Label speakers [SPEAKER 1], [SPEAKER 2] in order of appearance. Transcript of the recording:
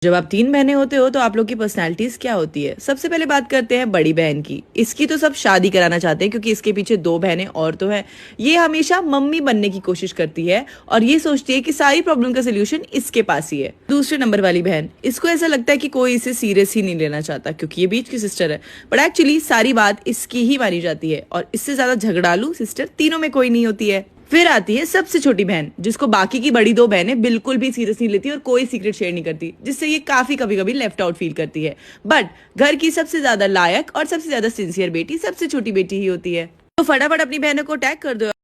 [SPEAKER 1] जब आप तीन बहनें होते हो तो आप लोग की पर्सनालिटीज क्या होती है? सबसे पहले बात करते हैं बड़ी बहन की। इसकी तो सब शादी कराना चाहते हैं क्योंकि इसके पीछे दो बहनें और तो हैं। ये हमेशा मम्मी बनने की कोशिश करती है और ये सोचती है कि सारी प्रॉब्लम का सोल्यूशन इसके पास ही है। दूसरे नंबर वाली बहन, इसको ऐसा लगता है कि कोई इसे सीरियस ही नहीं लेना चाहता क्योंकि ये बीच की सिस्टर है, बट एक्चुअली सारी बात इसकी ही मानी जाती है और इससे ज्यादा झगड़ालू सिस्टर तीनों में कोई नहीं होती है। फिर आती है सबसे छोटी बहन, जिसको बाकी की बड़ी दो बहनें बिल्कुल भी सीरियस नहीं लेती और कोई सीक्रेट शेयर नहीं करती, जिससे ये काफी कभी कभी लेफ्ट आउट फील करती है। बट घर की सबसे ज्यादा लायक और सबसे ज्यादा सिंसियर बेटी सबसे छोटी बेटी ही होती है। तो फटाफट अपनी बहनों को टैग कर दो।